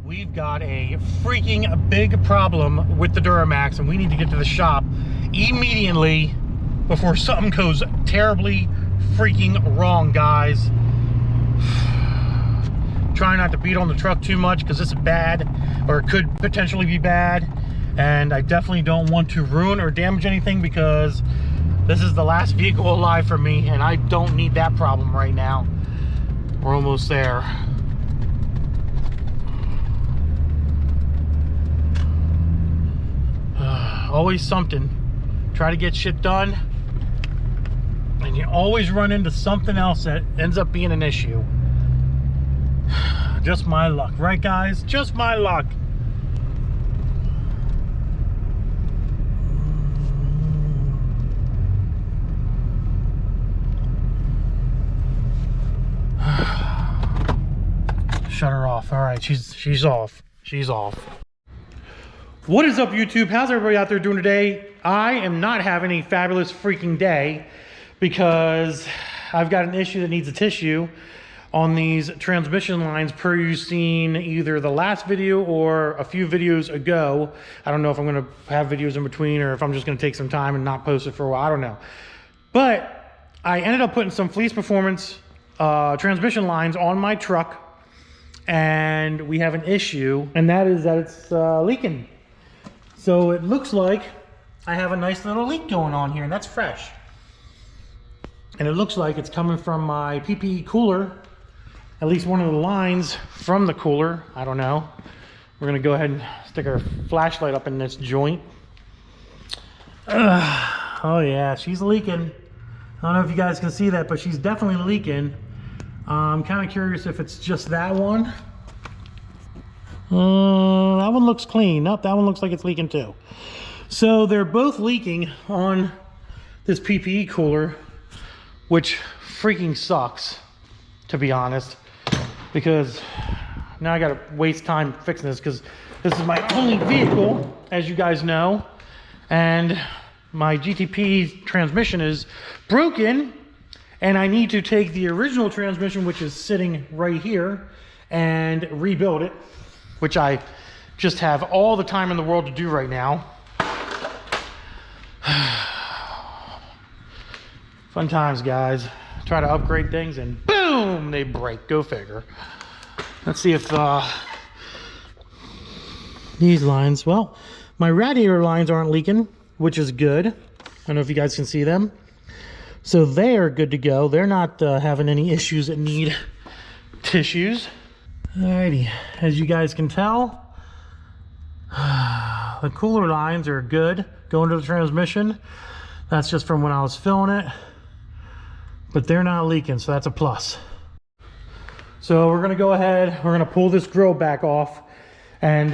We've got a freaking big problem with the Duramax, and we need to get to the shop immediately before something goes terribly freaking wrong, guys. Try not to beat on the truck too much because this is bad, or it could potentially be bad, and I definitely don't want to ruin or damage anything because this is the last vehicle alive for me, and I don't need that problem right now. We're almost there. Always something. Try to get shit done, and you always run into something else that ends up being an issue. Just my luck, right guys? Just my luck. Shut her off. All right, she's off. She's off. What is up, YouTube? How's everybody out there doing today? I am not having a fabulous freaking day because I've got an issue that needs a tissue on these transmission lines per you've seen either the last video or a few videos ago. I don't know if I'm going to have videos in between or if I'm just going to take some time and not post it for a while. I don't know. But I ended up putting some Fleece Performance transmission lines on my truck, and we have an issue, and that is that it's leaking. So it looks like I have a nice little leak going on here, and that's fresh. And it looks like it's coming from my PPE cooler, at least one of the lines from the cooler. I don't know. We're gonna go ahead and stick our flashlight up in this joint. Oh yeah, she's leaking. I don't know if you guys can see that, but she's definitely leaking. I'm kind of curious if it's just that one. That one looks clean. Nope, that one looks like it's leaking too. So they're both leaking on this PPE cooler, which freaking sucks, to be honest, because now I gotta waste time fixing this because this is my only vehicle, as you guys know, and my GTP transmission is broken, and I need to take the original transmission, which is sitting right here, and rebuild it, which I just have all the time in the world to do right now. Fun times, guys. Try to upgrade things and boom, they break. Go figure. Let's see if these lines, well, my radiator lines aren't leaking, which is good. I don't know if you guys can see them. So they are good to go. They're not having any issues that need tissues. Alrighty, as you guys can tell, the cooler lines are good going to the transmission. That's just from when I was filling it, but they're not leaking, so that's a plus. So we're gonna go ahead, we're gonna pull this grill back off and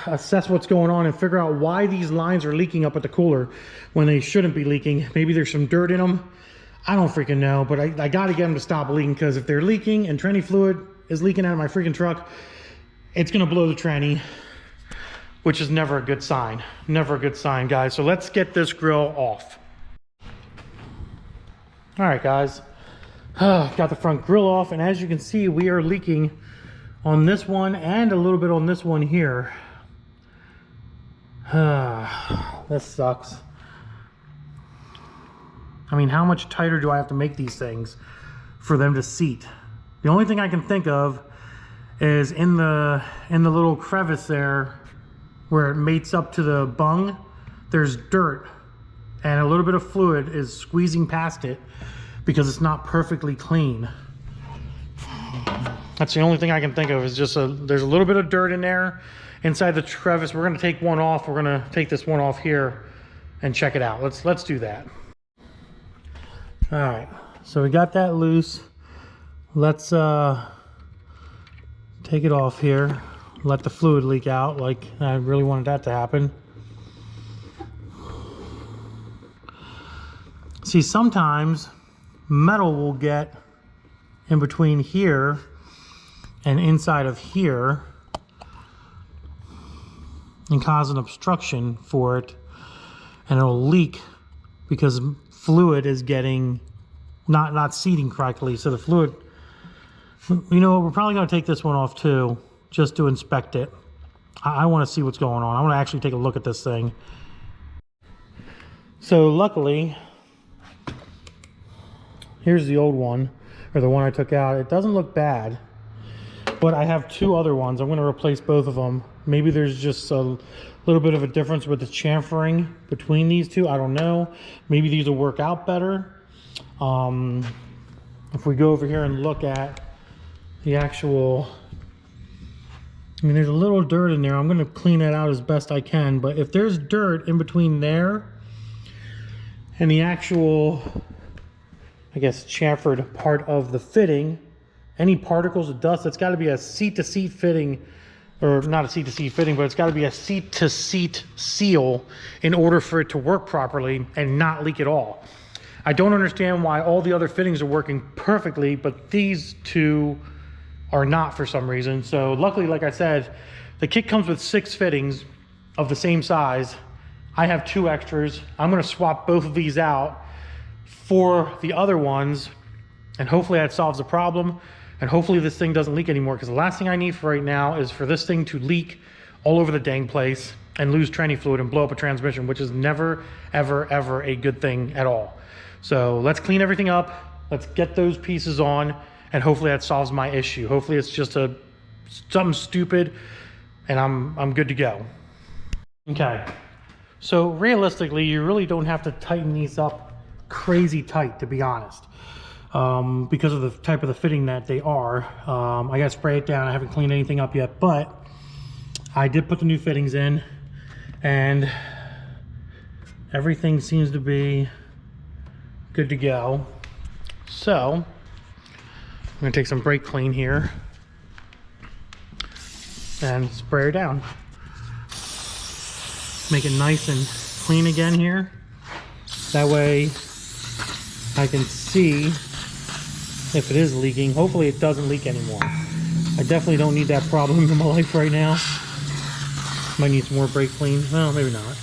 assess what's going on and figure out why these lines are leaking up at the cooler when they shouldn't be leaking. Maybe there's some dirt in them. I don't freaking know, but I gotta get them to stop leaking, because if they're leaking and tranny fluid is leaking out of my freaking truck, it's gonna blow the tranny, which is never a good sign. Never a good sign, guys. So let's get this grill off. All right, guys. Got the front grill off, and as you can see, we are leaking on this one and a little bit on this one here. This sucks. I mean, how much tighter do I have to make these things for them to seat? The only thing I can think of is in the little crevice there where it mates up to the bung, there's dirt, and a little bit of fluid is squeezing past it because it's not perfectly clean. That's the only thing I can think of, is just there's a little bit of dirt in there inside the crevice. We're gonna take one off. We're gonna take this one off here and check it out. Let's do that. All right, so we got that loose. Let's take it off here, let the fluid leak out, like I really wanted that to happen. See, sometimes metal will get in between here and inside of here and cause an obstruction for it, and it'll leak because fluid is getting not seating correctly. So the fluid, you know what, we're probably going to take this one off too, just to inspect it. I want to see what's going on. I want to actually take a look at this thing. So luckily, here's the old one, or the one I took out. It doesn't look bad, but I have two other ones. I'm going to replace both of them. Maybe there's just a little bit of a difference with the chamfering between these two. I don't know. Maybe these will work out better. If we go over here and look at the actual, I mean, there's a little dirt in there. I'm going to clean that out as best I can, but if there's dirt in between there and the actual, I guess, chamfered part of the fitting, any particles of dust, it's got to be a seat-to-seat fitting, or not a seat-to-seat fitting, but it's got to be a seat-to-seat seal in order for it to work properly and not leak at all. I don't understand why all the other fittings are working perfectly, but these two are not for some reason. So luckily, like I said, the kit comes with 6 fittings of the same size. I have 2 extras. I'm going to swap both of these out for the other ones, and hopefully that solves the problem, and hopefully this thing doesn't leak anymore, because the last thing I need for right now is for this thing to leak all over the dang place and lose tranny fluid and blow up a transmission, which is never, ever, ever a good thing at all. So let's clean everything up, let's get those pieces on, and hopefully that solves my issue. Hopefully it's just something stupid and I'm good to go. Okay, so realistically, you really don't have to tighten these up crazy tight, to be honest, because of the type of the fitting that they are. I got to spray it down. I haven't cleaned anything up yet, but I did put the new fittings in, and everything seems to be good to go. So I'm going to take some brake clean here and spray her down. Make it nice and clean again here. That way I can see if it is leaking. Hopefully it doesn't leak anymore. I definitely don't need that problem in my life right now. Might need some more brake clean. Well, maybe not.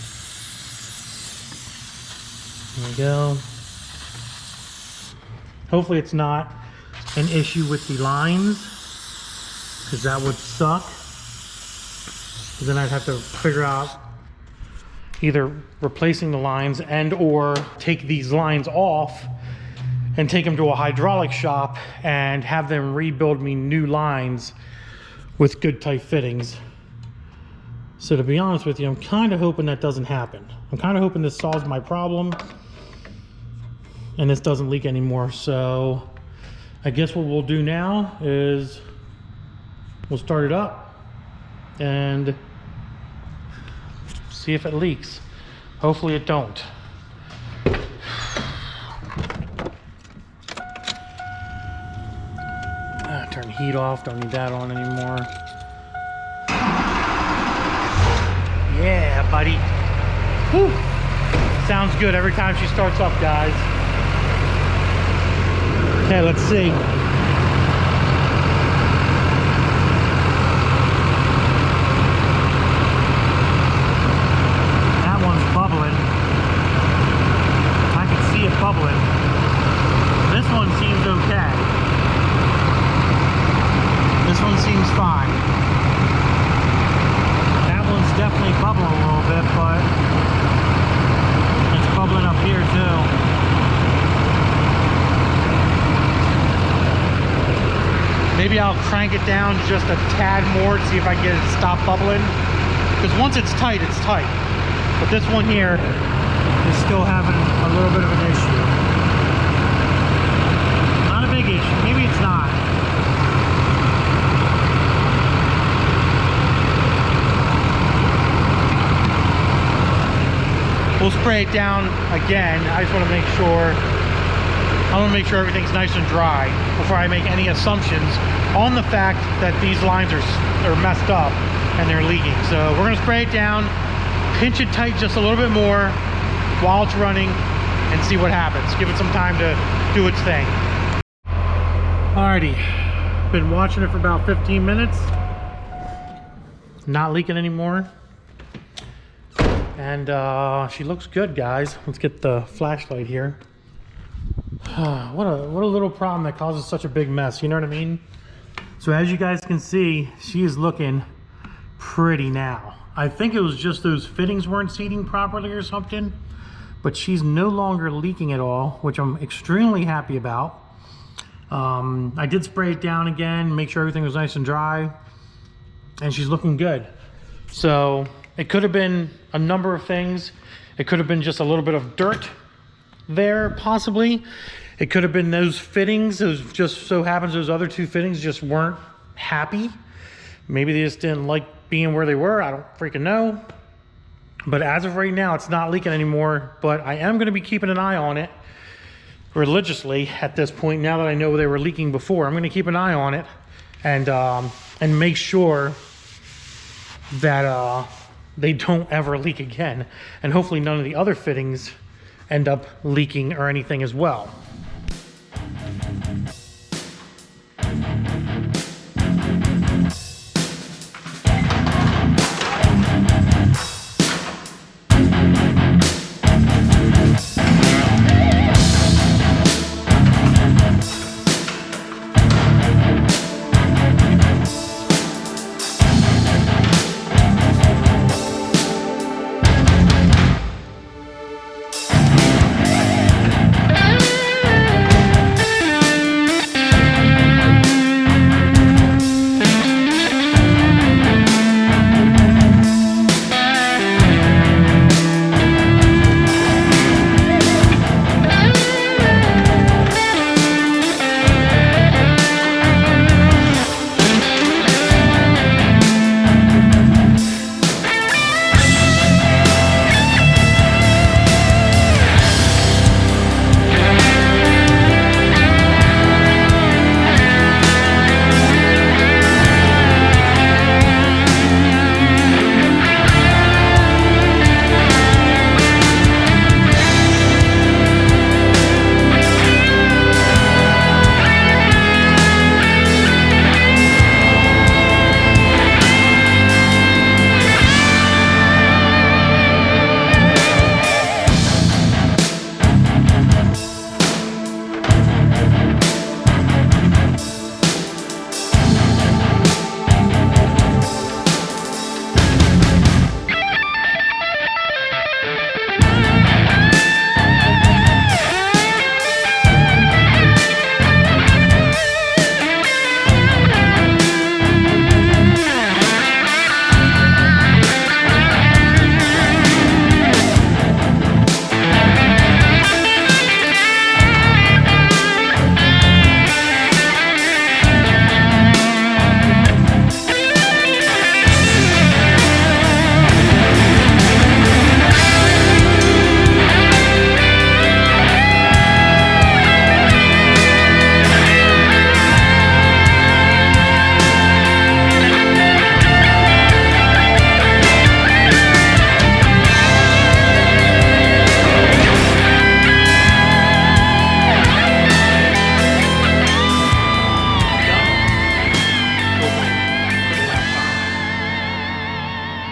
There we go. Hopefully it's not an issue with the lines, because that would suck. Because then I'd have to figure out either replacing the lines and or take these lines off and take them to a hydraulic shop and have them rebuild me new lines with good tight fittings. So to be honest with you, I'm kind of hoping that doesn't happen. I'm kind of hoping this solves my problem and this doesn't leak anymore. So I guess what we'll do now is we'll start it up and see if it leaks. Hopefully it don't. Turn the heat off, don't need that on anymore. Yeah, buddy. Whew. Sounds good every time she starts up, guys. Okay, let's see. That one's bubbling. I can see it bubbling. This one seems okay. This one seems fine. That one's definitely bubbling a little bit, but it's bubbling up here too. Maybe I'll crank it down just a tad more to see if I can get it to stop bubbling. Because once it's tight, it's tight. But this one here is still having a little bit of an issue. Not a big issue. Maybe it's not. We'll spray it down again. I just want to make sure. I want to make sure everything's nice and dry before I make any assumptions on the fact that these lines are messed up and they're leaking. So we're going to spray it down, pinch it tight just a little bit more while it's running, and see what happens. Give it some time to do its thing. Alrighty, been watching it for about 15 minutes. Not leaking anymore. And she looks good, guys. Let's get the flashlight here. What a little problem that causes such a big mess, you know what I mean? So as you guys can see, she is looking pretty now. I think it was just those fittings weren't seating properly or something, but she's no longer leaking at all, which I'm extremely happy about. I did spray it down again, make sure everything was nice and dry, and she's looking good. So it could have been a number of things. It could have been just a little bit of dirt there, possibly. It could have been those fittings. Those just so happens those other two fittings just weren't happy. Maybe they just didn't like being where they were. I don't freaking know. But as of right now, it's not leaking anymore. But I am going to be keeping an eye on it religiously at this point. Now that I know they were leaking before, I'm going to keep an eye on it and make sure that they don't ever leak again. And hopefully none of the other fittings end up leaking or anything as well.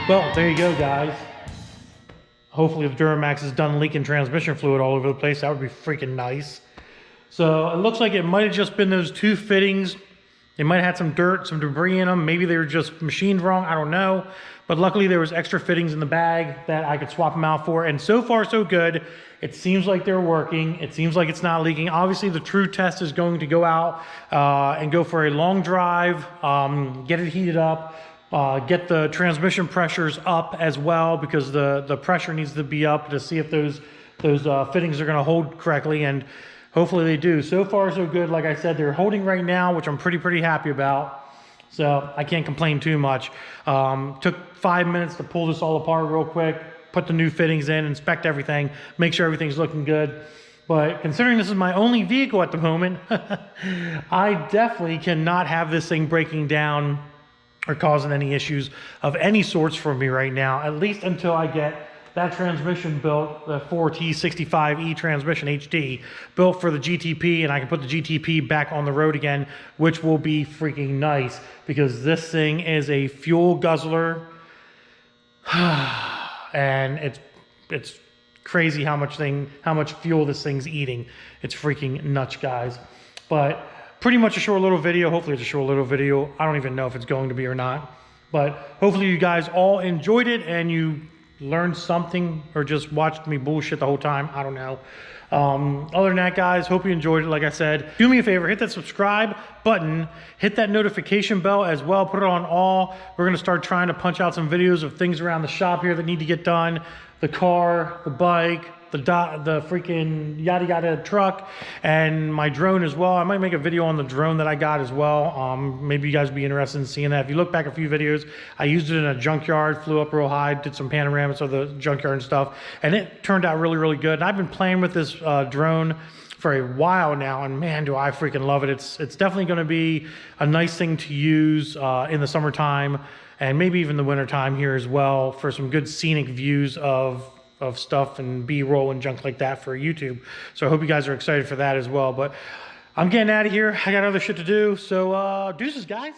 Well, there you go, guys. Hopefully the Duramax is done leaking transmission fluid all over the place. That would be freaking nice. So it looks like it might have just been those two fittings. They might have had some dirt, some debris in them. Maybe they were just machined wrong. I don't know. But luckily there was extra fittings in the bag that I could swap them out for. And so far, so good. It seems like they're working. It seems like it's not leaking. Obviously, the true test is going to go out and go for a long drive, get it heated up, get the transmission pressures up as well, because the pressure needs to be up to see if those fittings are going to hold correctly, and hopefully they do. So far so good. Like I said, they're holding right now, which I'm pretty happy about, so I can't complain too much. Took 5 minutes to pull this all apart real quick, put the new fittings in, inspect everything, make sure everything's looking good. But considering this is my only vehicle at the moment, I definitely cannot have this thing breaking down or causing any issues of any sorts for me right now, at least until I get that transmission built, the 4T65E transmission HD, built for the GTP, and I can put the GTP back on the road again, which will be freaking nice, because this thing is a fuel guzzler, and it's crazy how much fuel this thing's eating. It's freaking nuts, guys. But pretty much a short little video. Hopefully it's a short little video. I don't even know if it's going to be or not. But hopefully you guys all enjoyed it and you learned something or just watched me bullshit the whole time. I don't know. Other than that, guys, hope you enjoyed it. Like I said, do me a favor, hit that subscribe button, hit that notification bell as well, put it on all. We're going to start trying to punch out some videos of things around the shop here that need to get done. The car, the bike, the freaking yada yada truck, and my drone as well. I might make a video on the drone that I got as well. Maybe you guys would be interested in seeing that. If you look back a few videos, I used it in a junkyard, flew up real high, did some panoramas of the junkyard and stuff, and it turned out really, really good. And I've been playing with this drone for a while now, and man, do I freaking love it. It's definitely going to be a nice thing to use in the summertime, and maybe even the wintertime here as well, for some good scenic views of stuff and B-roll and junk like that for YouTube. So I hope you guys are excited for that as well. But I'm getting out of here. I got other shit to do. So deuces, guys.